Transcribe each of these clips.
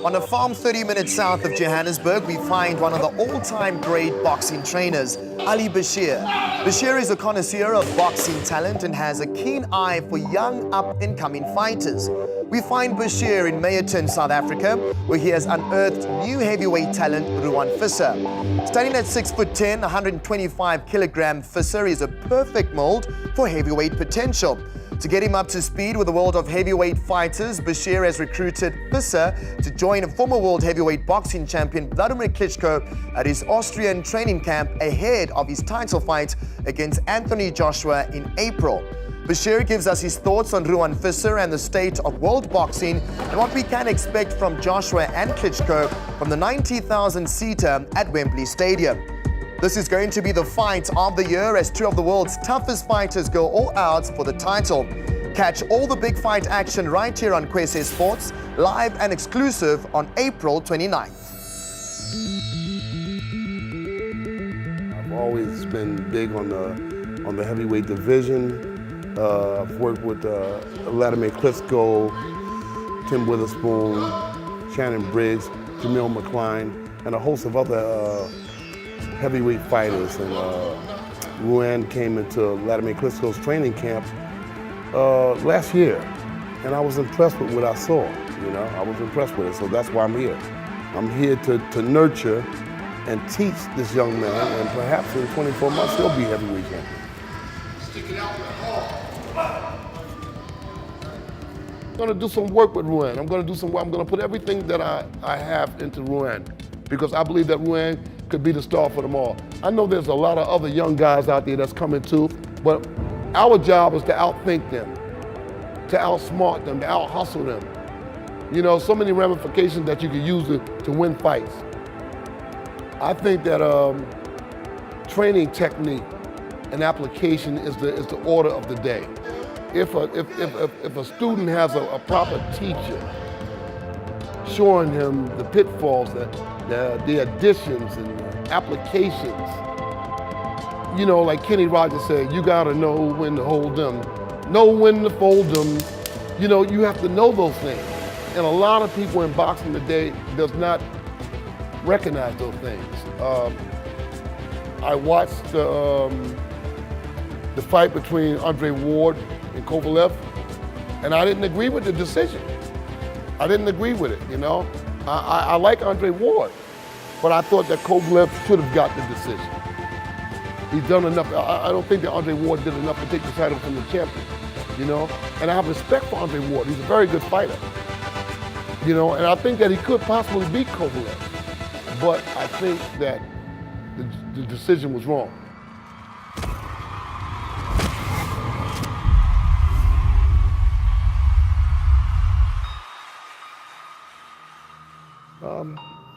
On a farm 30 minutes south of Johannesburg, we find one of the all-time great boxing trainers, Ali Basheer. Basheer is a connoisseur of boxing talent and has a keen eye for young up-and-coming fighters. We find Basheer in Meyerton, South Africa, where he has unearthed new heavyweight talent, Ruan Visser. Standing at 6'10", 125 kilogram, Visser is a perfect mold for heavyweight potential. To get him up to speed with the world of heavyweight fighters, Basheer has recruited Visser to join former world heavyweight boxing champion Vladimir Klitschko at his Austrian training camp ahead of his title fight against Anthony Joshua in April. Basheer gives us his thoughts on Ruan Visser and the state of world boxing and what we can expect from Joshua and Klitschko from the 90,000-seater at Wembley Stadium. This is going to be the fight of the year as two of the world's toughest fighters go all out for the title. Catch all the big fight action right here on Kwese Sports, live and exclusive on April 29th. I've always been big on the heavyweight division. I've worked with Vladimir Klitschko, Tim Witherspoon, Shannon Briggs, Jamil McCline, and a host of other heavyweight fighters. And Ruan came into Vladimir Klitschko's training camp last year, and I was impressed with what I saw. I was impressed with it, so that's why I'm here. I'm here to nurture and teach this young man, and perhaps in 24 months he'll be heavyweight champion. Stick it out I'm going to do some work with Ruan. I'm going to put everything that I have into Ruan, because I believe that Ruan could be the star for them all. I know there's a lot of other young guys out there that's coming too, but our job is to outthink them, to outsmart them, to out-hustle them. So many ramifications that you can use to win fights. I think that training technique and application is the order of the day. If a student has a proper teacher showing him the pitfalls, the additions and applications, like Kenny Rogers said, you gotta know when to hold them, know when to fold them. You have to know those things. And a lot of people in boxing today does not recognize those things. I watched the fight between Andre Ward and Kovalev, and I didn't agree with the decision. I didn't agree with it, I like Andre Ward, but I thought that Kovalev should have got the decision. He's done enough. I don't think that Andre Ward did enough to take the title from the champion, And I have respect for Andre Ward. He's a very good fighter, and I think that he could possibly beat Kovalev, but I think that the decision was wrong.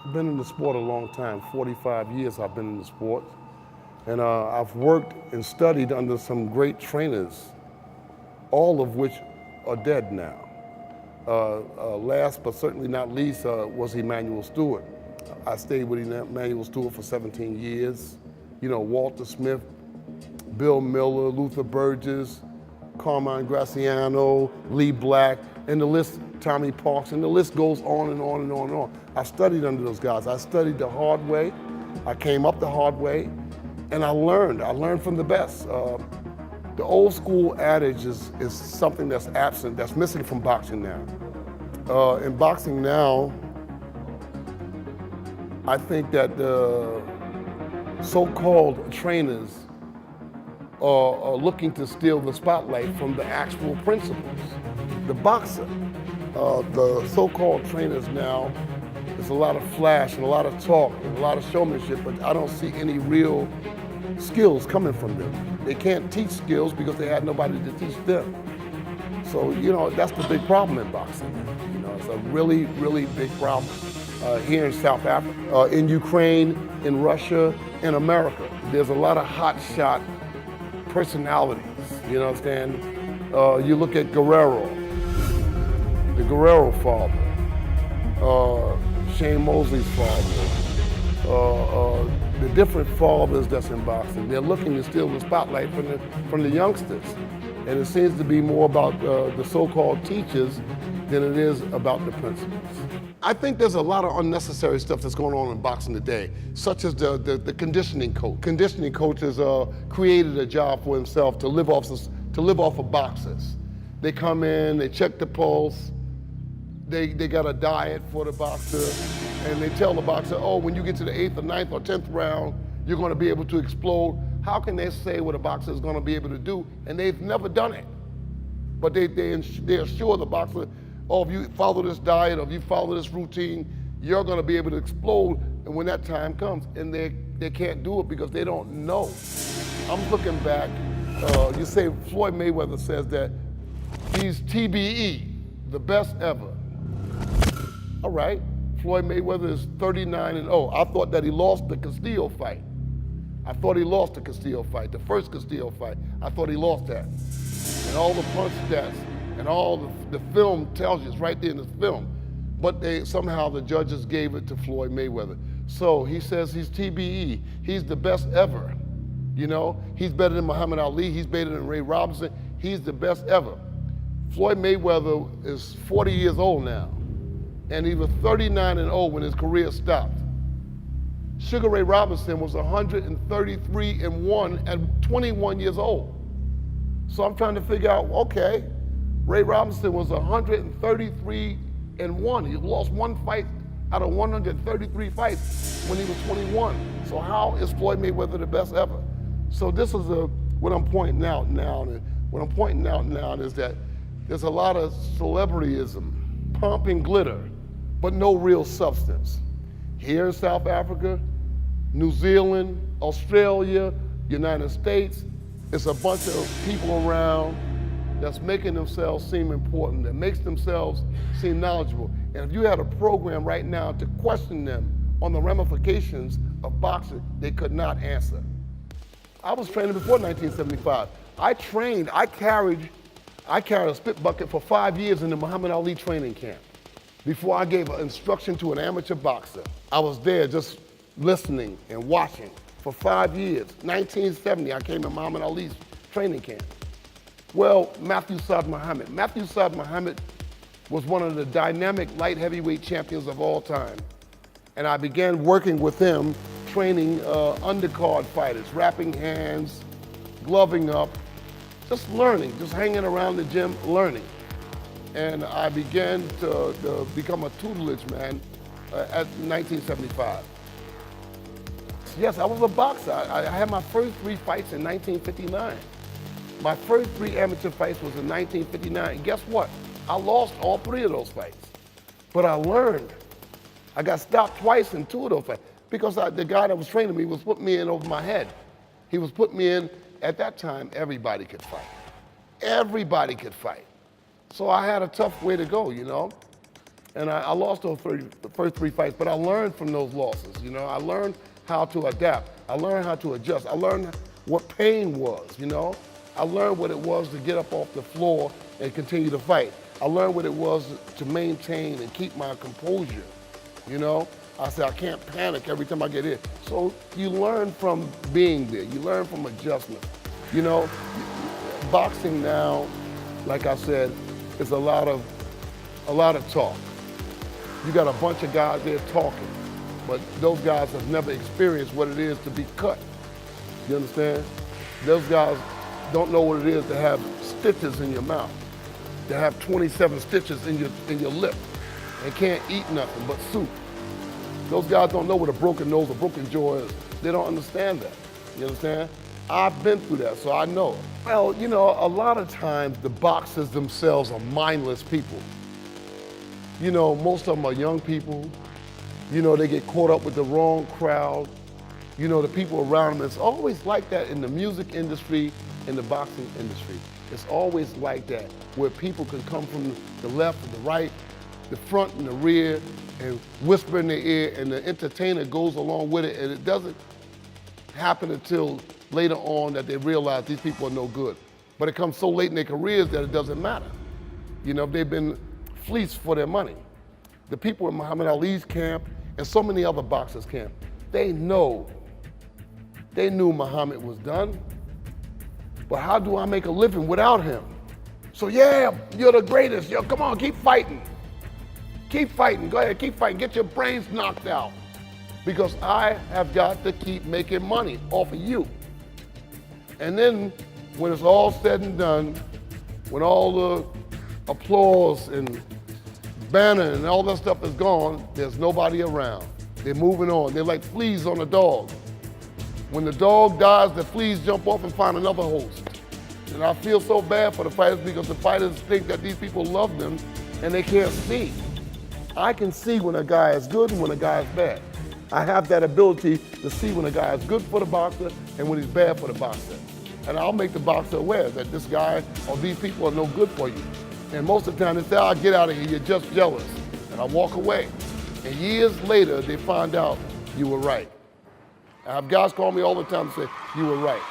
I've been in the sport a long time, 45 years I've been in the sport. And I've worked and studied under some great trainers, all of which are dead now. Last but certainly not least was Emanuel Stewart. I stayed with Emanuel Stewart for 17 years. Walter Smith, Bill Miller, Luther Burgess, Carmine Graciano, Lee Black, and the list, Tommy Parks, and the list goes on and on and on and on. I studied under those guys. I studied the hard way. I came up the hard way, and I learned. I learned from the best. The old school adage is something that's absent, that's missing from boxing now. In boxing now, I think that the so-called trainers are looking to steal the spotlight from the actual principles. The boxer, the so-called trainers now, there's a lot of flash and a lot of talk and a lot of showmanship, but I don't see any real skills coming from them. They can't teach skills because they had nobody to teach them. So, that's the big problem in boxing. It's a really, really big problem here in South Africa, in Ukraine, in Russia, in America. There's a lot of hotshot personalities, you understand? You look at Guerrero, the Guerrero father, Shane Mosley's father, the different fathers that's in boxing. They're looking to steal the spotlight from the youngsters. And it seems to be more about the so-called teachers than it is about the principles. I think there's a lot of unnecessary stuff that's going on in boxing today, such as the conditioning coach. Conditioning coaches created a job for himself to live off of boxers. They come in, they check the pulse, they got a diet for the boxer, and they tell the boxer, oh, when you get to the 8th or 9th or 10th round, you're going to be able to explode. How can they say what a boxer is going to be able to do? And they've never done it. But they assure the boxer, oh, if you follow this diet or if you follow this routine, you're going to be able to explode. And when that time comes, and they can't do it because they don't know. I'm looking back. You say Floyd Mayweather says that he's TBE, the best ever. All right, Floyd Mayweather is 39-0. I thought that he lost the Castillo fight. I thought he lost the Castillo fight, the first Castillo fight. I thought he lost that. And all the punch stats and all the film tells you, it's right there in the film. But somehow the judges gave it to Floyd Mayweather. So he says he's TBE. He's the best ever. You know, he's better than Muhammad Ali. He's better than Ray Robinson. He's the best ever. Floyd Mayweather is 40 years old now. And he was 39-0 when his career stopped. Sugar Ray Robinson was 133-1 at 21 years old. So I'm trying to figure out, okay, Ray Robinson was 133-1. He lost one fight out of 133 fights when he was 21. So how is Floyd Mayweather the best ever? So this is what I'm pointing out now. And what I'm pointing out now is that there's a lot of celebrityism, pomp and glitter, but no real substance. Here in South Africa, New Zealand, Australia, United States, it's a bunch of people around that's making themselves seem important, that makes themselves seem knowledgeable. And if you had a program right now to question them on the ramifications of boxing, they could not answer. I was training before 1975. I carried a spit bucket for 5 years in the Muhammad Ali training camp before I gave instruction to an amateur boxer. I was there just listening and watching for 5 years. 1970, I came to Muhammad Ali's training camp. Well, Matthew Saad Muhammad. Matthew Saad Muhammad was one of the dynamic light heavyweight champions of all time. And I began working with him, training undercard fighters, wrapping hands, gloving up, just learning, just hanging around the gym, learning. And I began to become a tutelage man at 1975. Yes, I was a boxer. I had my first 3 fights in 1959. My first 3 amateur fights was in 1959. And guess what? I lost all 3 of those fights. But I learned. I got stopped twice in 2 of those fights because the guy that was training me was putting me in over my head. He was putting me in. At that time, everybody could fight. Everybody could fight. So I had a tough way to go, you know? And I lost the first 3 fights, but I learned from those losses, you know? I learned how to adapt. I learned how to adjust. I learned what pain was, you know? I learned what it was to get up off the floor and continue to fight. I learned what it was to maintain and keep my composure, you know? I said, I can't panic every time I get hit. So you learn from being there. You learn from adjustment. You know, boxing now, like I said, is a lot of talk. You got a bunch of guys there talking, but those guys have never experienced what it is to be cut. You understand? Those guys don't know what it is to have stitches in your mouth, to have 27 stitches in your lip, and can't eat nothing but soup. Those guys don't know what a broken nose, a broken jaw is. They don't understand that. You understand? I've been through that, so I know. Well, you know, a lot of times the boxers themselves are mindless people. You know, most of them are young people. You know, they get caught up with the wrong crowd. You know, the people around them. It's always like that in the music industry, in the boxing industry. It's always like that, where people can come from the left and the right, the front and the rear, and whisper in their ear, and the entertainer goes along with it, and it doesn't happen until later on that they realize these people are no good. But it comes so late in their careers that it doesn't matter. You know, they've been fleeced for their money. The people in Muhammad Ali's camp and so many other boxers' camp, they knew Muhammad was done, but how do I make a living without him? So yeah, you're the greatest, yo, come on, keep fighting. Keep fighting, go ahead, keep fighting, get your brains knocked out. Because I have got to keep making money off of you. And then when it's all said and done, when all the applause and banner and all that stuff is gone, there's nobody around. They're moving on. They're like fleas on a dog. When the dog dies, the fleas jump off and find another host. And I feel so bad for the fighters because the fighters think that these people love them and they can't see. I can see when a guy is good and when a guy is bad. I have that ability to see when a guy is good for the boxer and when he's bad for the boxer. And I'll make the boxer aware that this guy or these people are no good for you. And most of the time they say, "I'll get out of here, you're just jealous." And I walk away. And years later, they find out you were right. I have guys call me all the time and say, "You were right."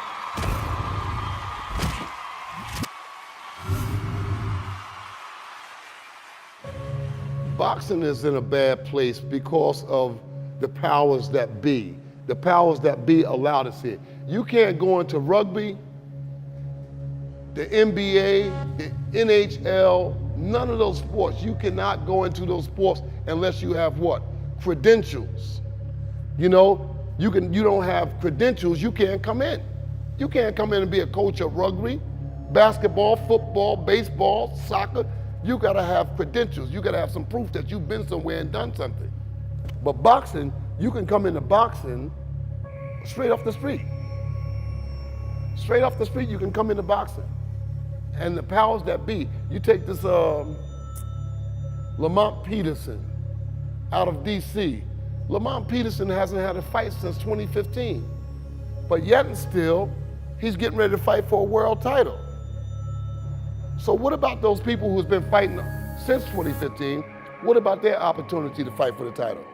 Boxing is in a bad place because of the powers that be. The powers that be allowed us here. You can't go into rugby, the NBA, the NHL, none of those sports. You cannot go into those sports unless you have what? Credentials. You know, you don't have credentials, you can't come in. You can't come in and be a coach of rugby, basketball, football, baseball, soccer. You gotta have credentials. You gotta have some proof that you've been somewhere and done something. But boxing, you can come into boxing straight off the street. Straight off the street, you can come into boxing. And the powers that be, you take this Lamont Peterson out of DC. Lamont Peterson hasn't had a fight since 2015. But yet and still, he's getting ready to fight for a world title. So what about those people who's been fighting since 2015? What about their opportunity to fight for the title?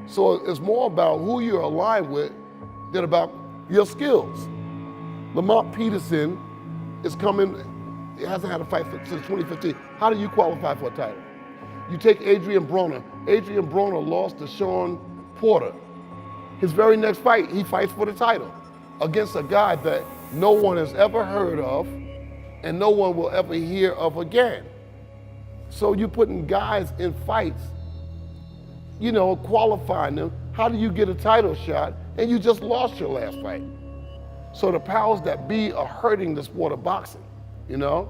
So it's more about who you're aligned with than about your skills. Lamont Peterson is coming, he hasn't had a fight since 2015. How do you qualify for a title? You take Adrian Broner. Adrian Broner lost to Sean Porter. His very next fight, he fights for the title against a guy that no one has ever heard of and no one will ever hear of again. So you're putting guys in fights, you know, qualifying them. How do you get a title shot and you just lost your last fight? So the powers that be are hurting the sport of boxing, you know?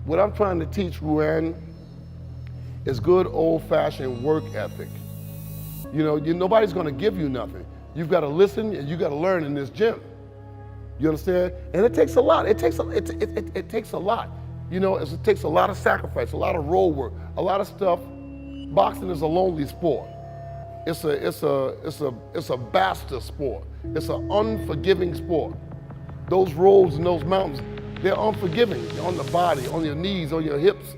What I'm trying to teach Ruan is good old-fashioned work ethic. You know, nobody's gonna give you nothing. You've gotta listen and you gotta learn in this gym. You understand? And it takes a lot. It takes a lot. You know, it takes a lot of sacrifice, a lot of road work, a lot of stuff. Boxing is a lonely sport. It's a bastard sport. It's an unforgiving sport. Those roads and those mountains, they're unforgiving. They're on the body, on your knees, on your hips.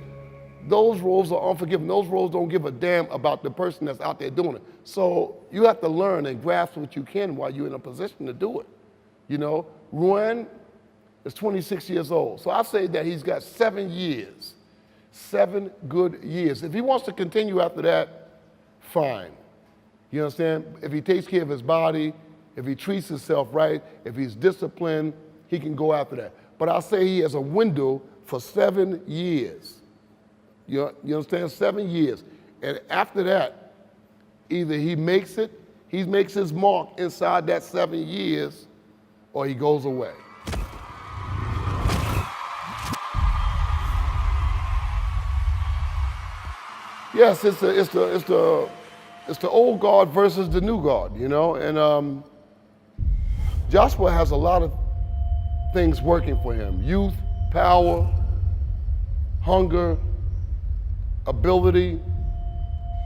Those roads are unforgiving. Those roads don't give a damn about the person that's out there doing it. So you have to learn and grasp what you can while you're in a position to do it. You know, Ruan is 26 years old. So I say that he's got 7 years, 7 good years. If he wants to continue after that, fine. You understand? If he takes care of his body, if he treats himself right, if he's disciplined, he can go after that. But I say he has a window for 7 years. You understand? 7 years. And after that, either he makes it, he makes his mark inside that 7 years, or he goes away. Yes, it's the old guard versus the new guard, you know? And Joshua has a lot of things working for him. Youth, power, hunger, ability.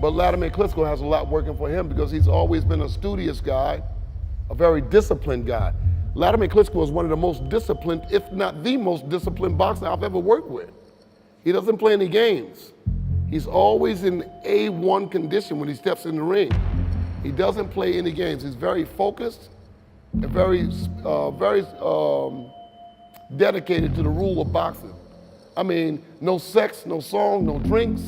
But Vladimir Klitschko has a lot working for him because he's always been a studious guy, a very disciplined guy. Vladimir Klitschko is one of the most disciplined, if not the most disciplined boxer I've ever worked with. He doesn't play any games. He's always in A1 condition when he steps in the ring. He doesn't play any games. He's very focused and very dedicated to the rule of boxing. I mean, no sex, no song, no drinks.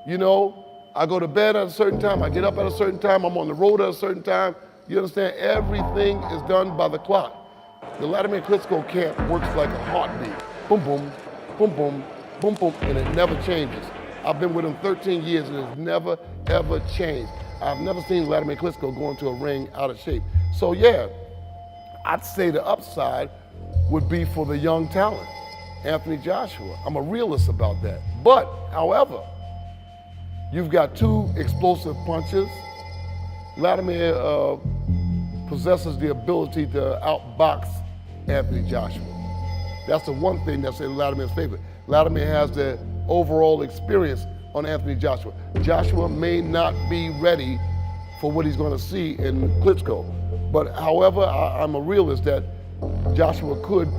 You know, I go to bed at a certain time, I get up at a certain time, I'm on the road at a certain time. You understand? Everything is done by the clock. The Vladimir Klitschko camp works like a heartbeat. Boom, boom, boom, boom, boom, boom, and it never changes. I've been with him 13 years and it's never, ever changed. I've never seen Vladimir Klitschko go into a ring out of shape. So yeah, I'd say the upside would be for the young talent, Anthony Joshua. I'm a realist about that. But, however, you've got two explosive punches. Vladimir possesses the ability to outbox Anthony Joshua. That's the one thing that's in Vladimir's favor. Vladimir has the overall experience on Anthony Joshua. Joshua may not be ready for what he's going to see in Klitschko. But however, I'm a realist that Joshua could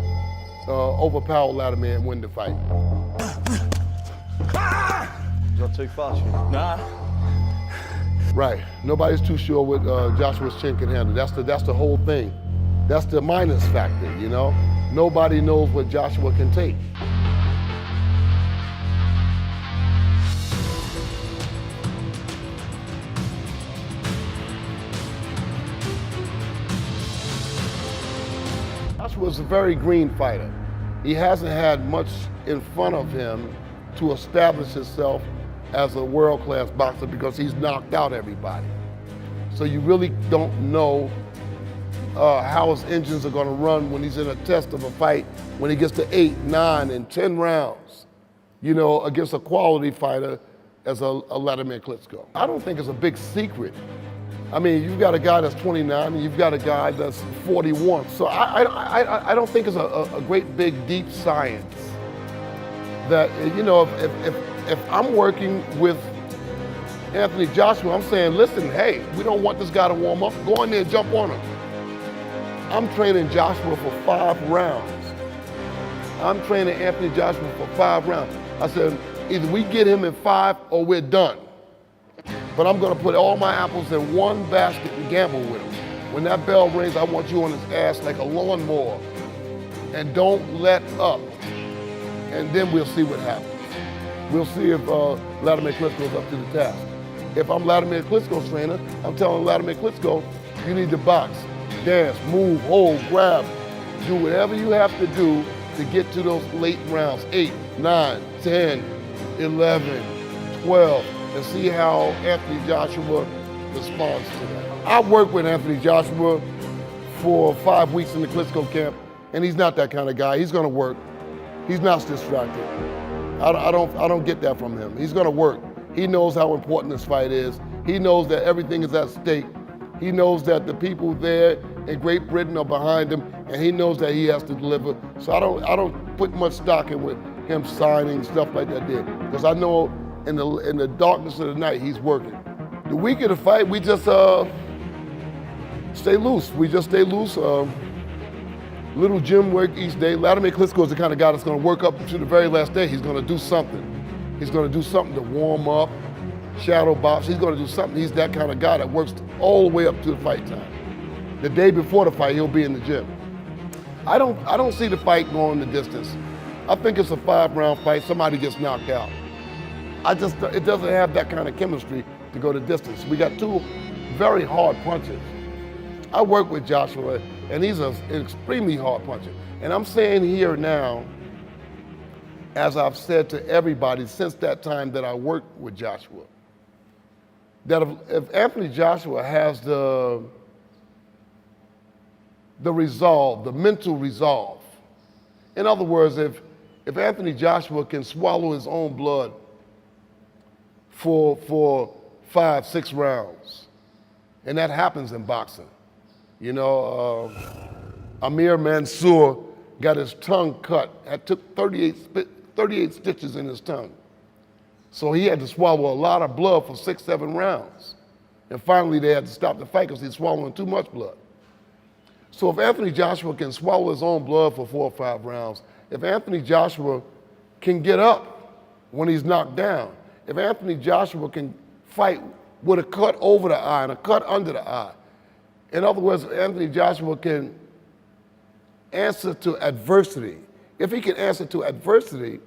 overpower Vladimir and win the fight. Is that too fast? Nah. Right. Nobody's too sure what Joshua's chin can handle. That's the whole thing. That's the minus factor, you know? Nobody knows what Joshua can take. Joshua's a very green fighter. He hasn't had much in front of him to establish himself as a world-class boxer because he's knocked out everybody. So you really don't know how his engines are going to run when he's in a test of a fight, when he gets to 8, 9, and 10 rounds, you know, against a quality fighter as a Vladimir Klitschko. I don't think it's a big secret. I mean, you've got a guy that's 29 and you've got a guy that's 41. So I don't think it's a great big deep science that, you know, if I'm working with Anthony Joshua, I'm saying, listen, hey, we don't want this guy to warm up. Go in there and jump on him. I'm training Joshua for 5 rounds. I'm training Anthony Joshua for 5 rounds. I said, either we get him in 5 or we're done. But I'm gonna put all my apples in one basket and gamble with him. When that bell rings, I want you on his ass like a lawnmower. And don't let up. And then we'll see what happens. We'll see if Vladimir Klitschko's up to the task. If I'm Vladimir Klitschko's trainer, I'm telling Vladimir Klitschko, you need to box, dance, move, hold, grab, do whatever you have to do to get to those late rounds, 8, 9, 10, 11, 12, and see how Anthony Joshua responds to that. I worked with Anthony Joshua for 5 weeks in the Klitschko camp, and he's not that kind of guy. He's gonna work. He's not distracted. I don't get that from him. He's gonna work. He knows how important this fight is. He knows that everything is at stake. He knows that the people there in Great Britain are behind him, and he knows that he has to deliver. So I don't put much stock in with him signing stuff like that there, because I know in the darkness of the night he's working. The week of the fight, we just stay loose. We just stay loose. Little gym work each day. Vladimir Klitschko is the kind of guy that's going to work up to the very last day. He's going to do something. He's going to do something to warm up, shadow box. He's going to do something. He's that kind of guy that works all the way up to the fight time. The day before the fight, he'll be in the gym. I don't see the fight going the distance. I think it's a 5-round fight. Somebody gets knocked out. It doesn't have that kind of chemistry to go the distance. We got 2 very hard punches. I work with Joshua, and he's an extremely hard puncher. And I'm saying here now, as I've said to everybody since that time that I worked with Joshua, that if Anthony Joshua has the resolve, the mental resolve, in other words, if Anthony Joshua can swallow his own blood for 5, 6 rounds, and that happens in boxing. You know, Amir Mansour got his tongue cut. It took 38 stitches in his tongue. So he had to swallow a lot of blood for 6, 7 rounds. And finally they had to stop the fight because he's swallowing too much blood. So if Anthony Joshua can swallow his own blood for 4 or 5 rounds, if Anthony Joshua can get up when he's knocked down, if Anthony Joshua can fight with a cut over the eye and a cut under the eye, in other words, Anthony Joshua can answer to adversity. If he can answer to adversity,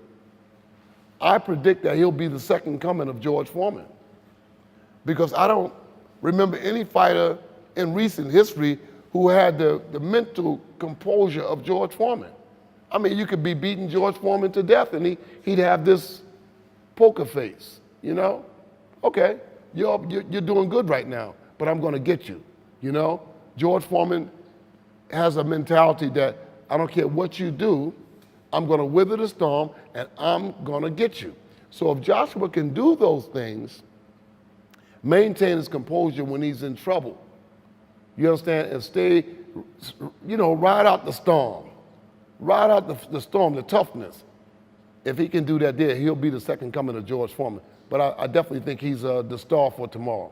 I predict that he'll be the second coming of George Foreman. Because I don't remember any fighter in recent history who had the mental composure of George Foreman. I mean, you could be beating George Foreman to death and he'd have this poker face, you know? Okay, you're doing good right now, but I'm gonna get you, you know? George Foreman has a mentality that I don't care what you do, I'm gonna weather the storm and I'm gonna get you. So if Joshua can do those things, maintain his composure when he's in trouble, you understand, and stay, you know, ride out the storm. Ride out the storm, the toughness. If he can do that there, he'll be the second coming of George Foreman. But I definitely think he's the star for tomorrow.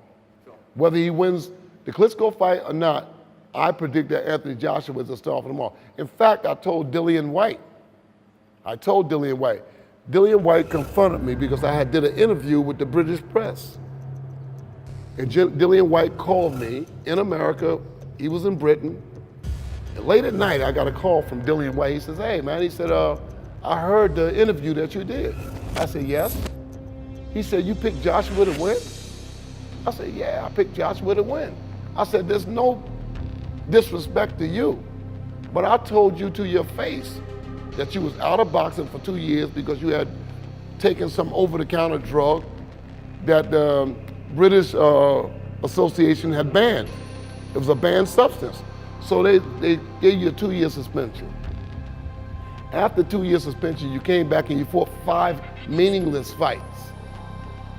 Whether he wins the Klitschko fight or not, I predict that Anthony Joshua is the star for tomorrow. In fact, I told Dillian White. Dillian White confronted me because I did an interview with the British press. And Dillian White called me in America. He was in Britain. And late at night, I got a call from Dillian White. He says, hey, man, he said, I heard the interview that you did. I said, yes. He said, you picked Joshua to win? I said, yeah, I picked Joshua to win. I said, there's no disrespect to you, but I told you to your face that you was out of boxing for 2 years because you had taken some over-the-counter drug that the British Association had banned. It was a banned substance. So they gave you a 2-year suspension. After 2-year suspension, you came back and you fought 5 meaningless fights.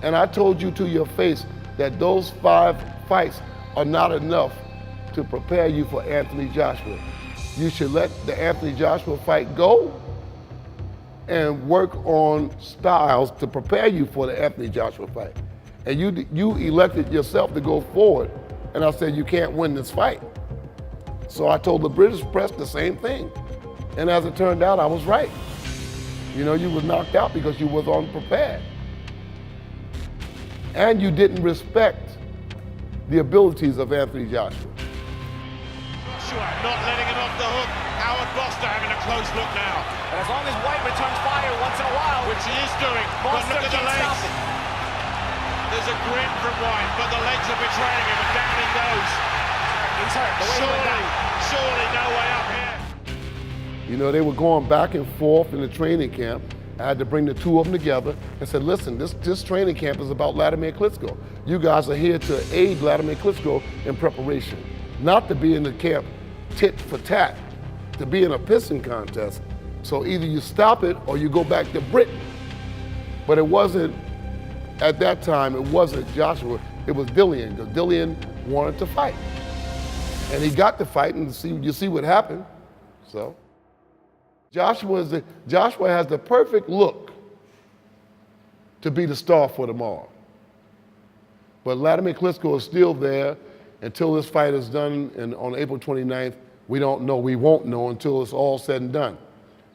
And I told you to your face that those 5 fights are not enough to prepare you for Anthony Joshua. You should let the Anthony Joshua fight go and work on styles to prepare you for the Anthony Joshua fight. And you elected yourself to go forward, and I said you can't win this fight. So I told the British press the same thing. And as it turned out, I was right. You know, you were knocked out because you was unprepared. And you didn't respect the abilities of Anthony Joshua. Joshua not letting him off the hook. Howard Foster having a close look now. And as long as White returns fire once in a while, Which he is doing, but Foster look at the can't legs. stop it. There's a grin from White, but the legs are betraying him, and down he goes. He's hurt. The way he went down. Surely no way up here. You know, they were going back and forth in the training camp. I had to bring the two of them together and said, listen, this training camp is about Vladimir Klitschko. You guys are here to aid Vladimir Klitschko in preparation, not to be in the camp tit for tat, to be in a pissing contest. So either you stop it or you go back to Britain. But it wasn't, at that time, it wasn't Joshua, it was Dillian, because Dillian wanted to fight. And he got to fight, and you see what happened, so. Joshua has the perfect look to be the star for tomorrow. But Vladimir Klitschko is still there until this fight is done, and on April 29th, we don't know, we won't know until it's all said and done.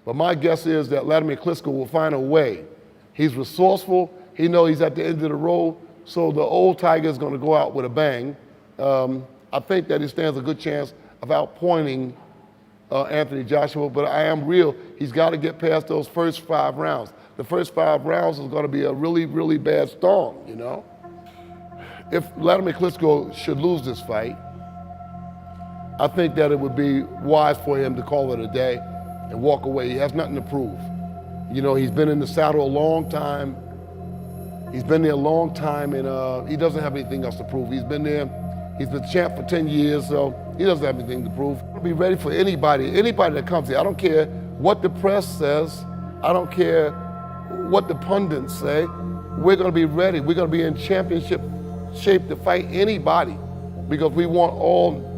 But my guess is that Vladimir Klitschko will find a way. He's resourceful, he knows he's at the end of the road, so the old tiger is gonna go out with a bang. I think that he stands a good chance of outpointing Anthony Joshua, but I am real. He's got to get past those first 5 rounds. The first 5 rounds is going to be a really, really bad storm, you know? If Vladimir Klitschko should lose this fight, I think that it would be wise for him to call it a day and walk away. He has nothing to prove. You know, he's been in the saddle a long time. He's been there a long time, and he doesn't have anything else to prove. He's been there. He's been champ for 10 years, so he doesn't have anything to prove. I'll be ready for anybody that comes here. I don't care what the press says. I don't care what the pundits say. We're gonna be ready. We're gonna be in championship shape to fight anybody because we want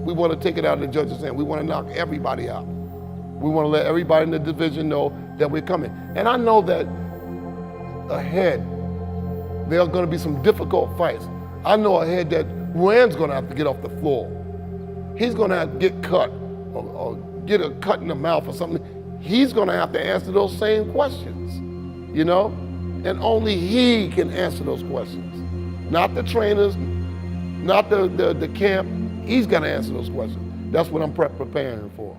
to take it out of the judges' hand. We want to knock everybody out. We want to let everybody in the division know that we're coming. And I know that ahead, there are gonna be some difficult fights. I know ahead that Ruan's gonna have to get off the floor. He's gonna have to get cut or get a cut in the mouth or something. He's gonna have to answer those same questions, you know? And only he can answer those questions. Not the trainers, not the camp. He's gonna answer those questions. That's what I'm preparing for.